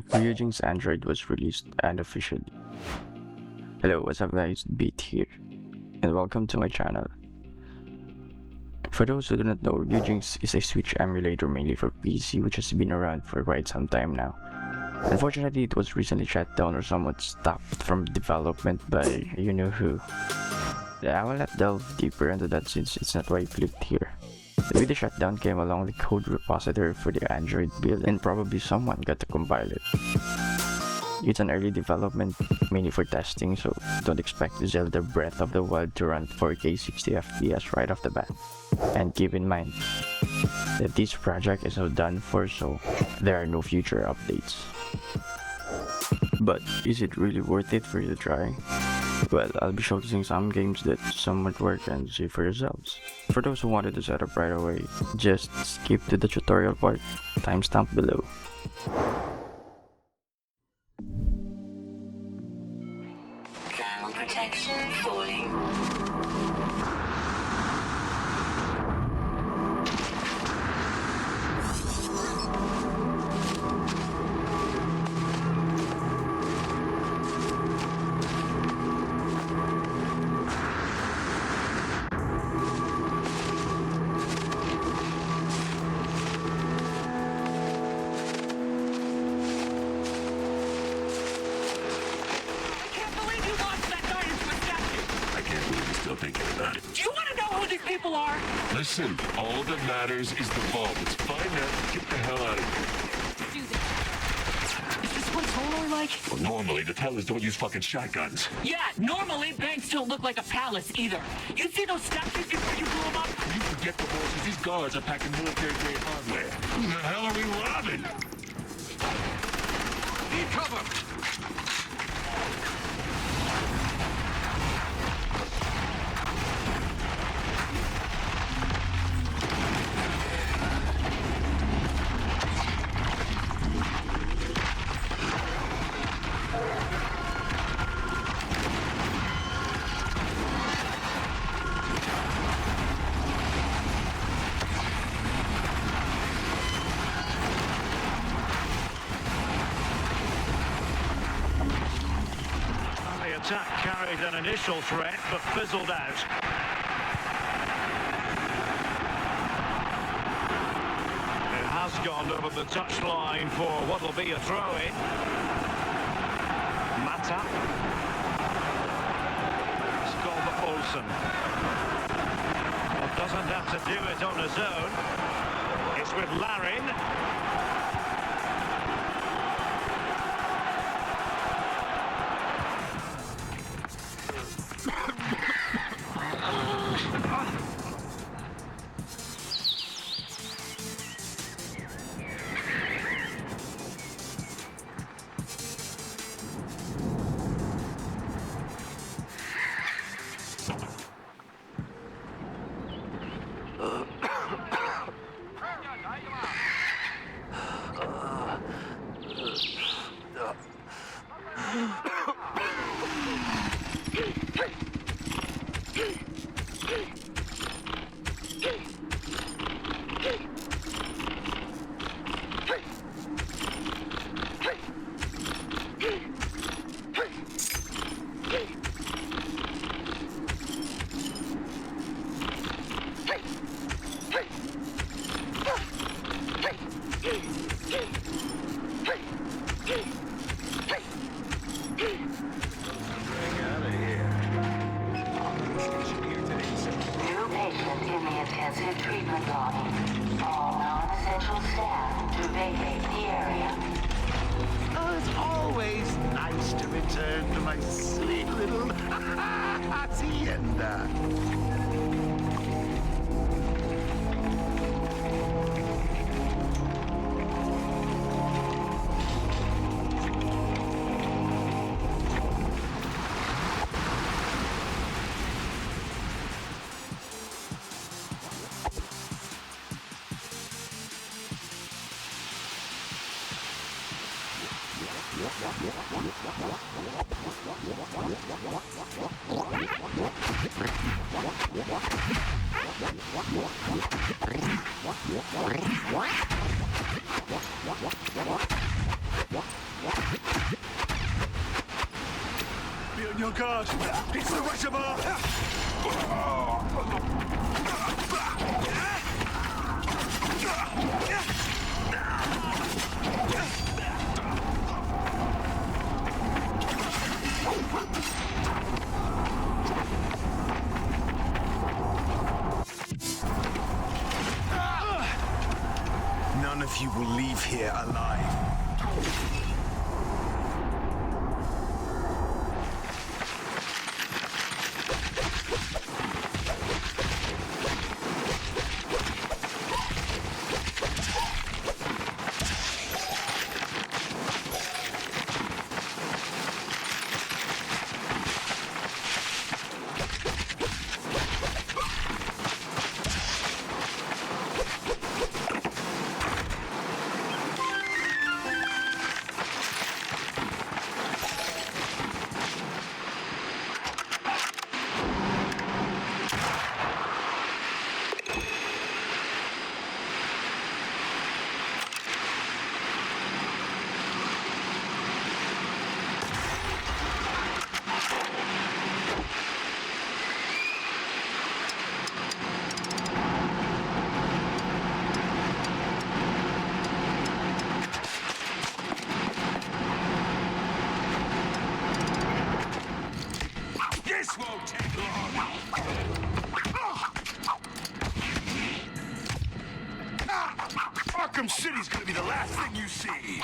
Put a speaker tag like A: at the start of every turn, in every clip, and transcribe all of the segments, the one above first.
A: Ryujinx Android was released unofficially. Hello, what's up guys, Beat here, and welcome to my channel. For those who do not know, Ryujinx is a Switch emulator mainly for PC which has been around for quite some time now. Unfortunately, it was recently shut down or somewhat stopped from development by you-know-who. I will not delve deeper into that since it's not why I clicked here. With the shutdown came along the code repository for the Android build, and probably someone got to compile it. It's an early development, mainly for testing, so don't expect the Zelda Breath of the Wild to run 4K 60 FPS right off the bat. And keep in mind that this project is now done for, so there are no future updates. But is it really worth it for you to try? Well, I'll be showcasing some games that somewhat work and see for yourselves. For those who wanted to set up right away, just skip to the tutorial part, timestamp below.
B: Thermal protection falling.
C: Thinking about it.
D: Do you want to know who these people are?
C: Listen, all that matters is the vault. It's fine now. Get the hell out of here.
D: Do this. Is this what it's normally like?
C: Well, normally the tellers don't use fucking shotguns.
D: Yeah, normally banks don't look like a palace either. You see those statues before you blew them up?
C: You forget the horses. These guards are packing military-grade hardware. Who the hell are we robbing? Need cover!
E: The attack carried an initial threat, but fizzled out. It has gone over the touchline for what will be a throw-in. Mata. Skov Olsen. Well, doesn't have to do it on his own. It's with Larin.
B: Intensive treatment lobby. All non-essential staff to vacate the area.
F: Oh, it's always nice to return to my sweet little hacienda. on your guard. It's the reservoir. None of you will leave here alive. This won't take long. Arkham City's gonna be the last thing you see.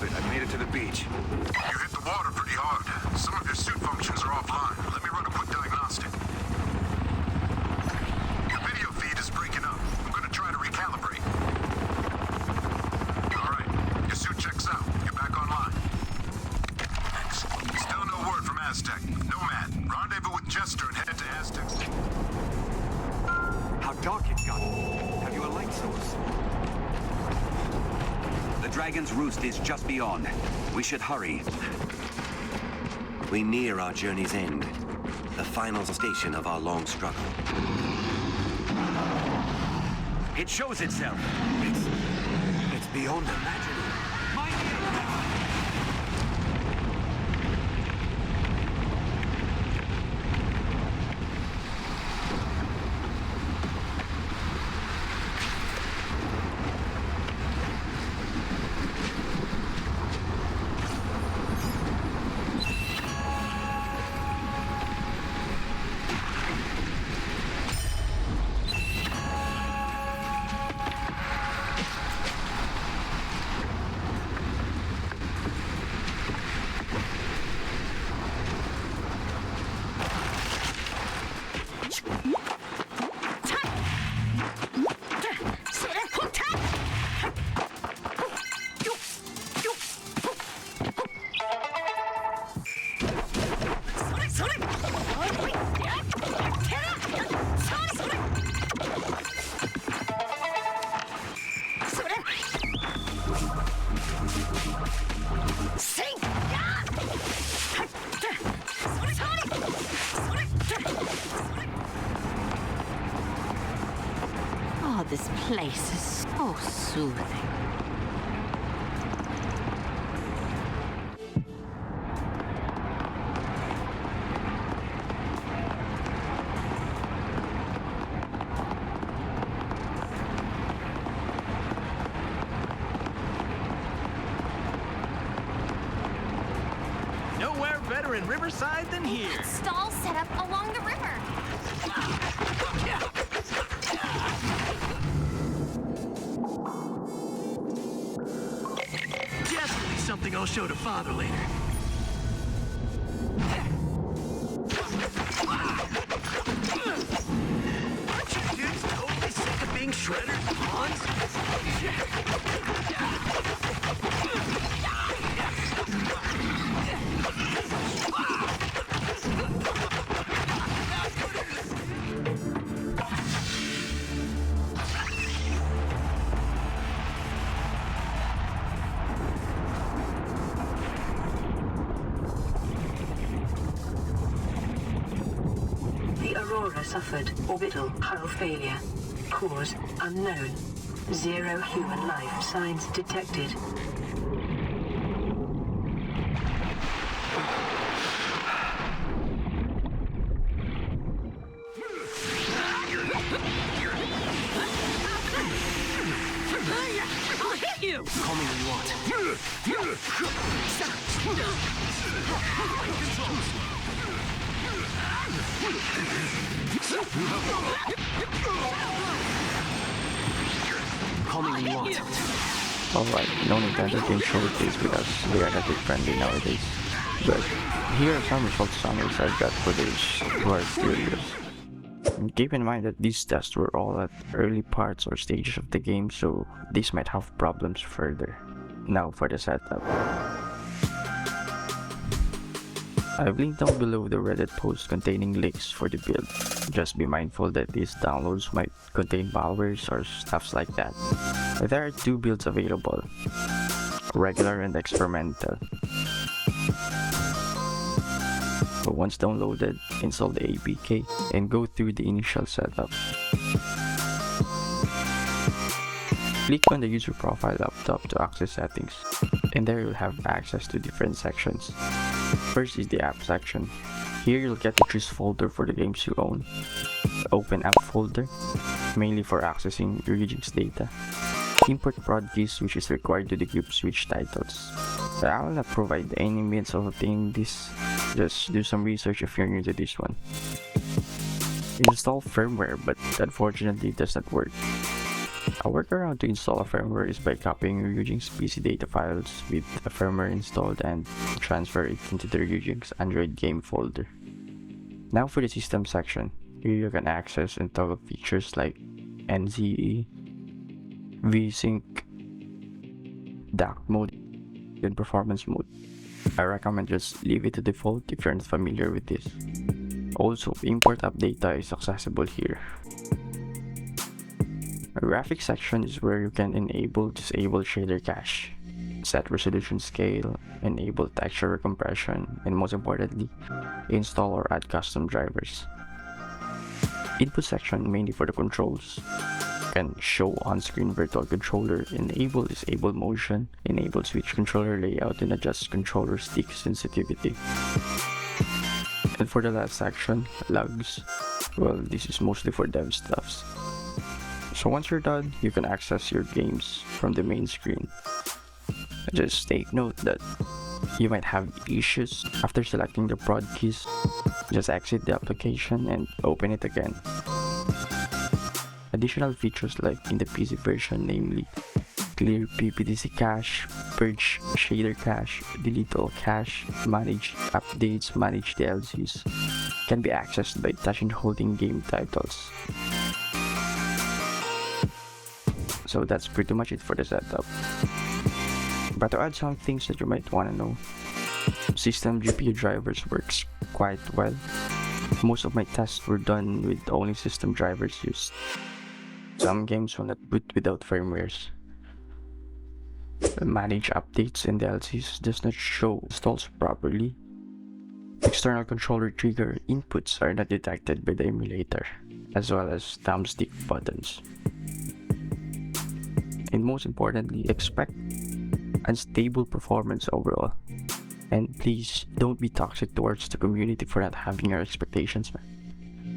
F: I made it to the beach.
G: You hit the water pretty hard. Some of your suit functions are offline. Let me run a quick diagnostic. Your video feed is breaking up. I'm gonna try to recalibrate. Alright, your suit checks out. You're back online. Thanks. Still no word from Aztec. Nomad, rendezvous with Jester and head to Aztec's.
H: How dark it got. Have you a light source? The Dragon's Roost is just beyond. We should hurry.
I: We near our journey's end, the final station of our long struggle.
H: It shows itself.
I: It's beyond imagining.
B: place is so soothing.
F: Nowhere better in Riverside than here.
J: Stall set up along the river.
F: Definitely something I'll show to Father later. Aren't you dudes totally sick of being shredded pawns?
B: The Aurora suffered orbital hull failure. Cause unknown. 0 human life signs detected.
J: I'll hit you!
F: Call me when you want. Call me when you want.
A: Alright, no Nintendo can showcase because they are not friendly nowadays. But here are some results summaries I've got for those who are curious. And keep in mind that these tests were all at early parts or stages of the game, so these might have problems further. Now for the setup. I've linked down below the Reddit post containing links for the build. Just be mindful that these downloads might contain malwares or stuffs like that. There are 2 builds available, regular and experimental. But once downloaded, install the APK and go through the initial setup. Click on the user profile up top to access settings, and there you'll have access to different sections. First is the app section. Here you'll get to choose folder for the games you own. Open app folder, mainly for accessing Ryujinx data. Import prod keys, which is required to decrypt Switch titles. But I will not provide any means of obtaining this. Just do some research if you're new to this one. Install firmware, but unfortunately it does not work. A workaround to install a firmware is by copying Ryujinx PC data files with a firmware installed and transfer it into the Ryujinx Android game folder. Now for the system section. Here you can access and toggle features like NZE, VSync, DAC mode, and performance mode. I recommend just leave it to default if you're not familiar with this. Also, import app data is accessible here. A graphics section is where you can enable, disable shader cache, set resolution scale, enable texture compression, and most importantly, install or add custom drivers. Input section mainly for the controls. You can show on-screen virtual controller, enable disable motion, enable switch controller layout, and adjust controller stick sensitivity. And for the last section, logs, well, this is mostly for dev stuffs. So once you're done, you can access your games from the main screen. Just take note that you might have issues after selecting the prod keys. Just exit the application and open it again. Additional features like in the PC version, namely clear PPDC cache, purge shader cache, delete all cache, manage updates, manage DLCs, can be accessed by touching and holding game titles. So that's pretty much it for the setup. But to add some things that you might want to know, system GPU drivers works quite well. Most of my tests were done with only system drivers used. Some games will not boot without firmwares. Manage updates and DLCs does not show installs properly. External controller trigger inputs are not detected by the emulator, as well as thumbstick buttons. and most importantly, expect unstable performance overall. And please don't be toxic towards the community for not having your expectations met.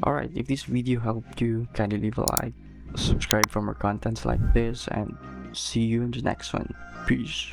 A: Alright, if this video helped you, kindly leave a like, subscribe for more contents like this, and see you in the next one. Peace.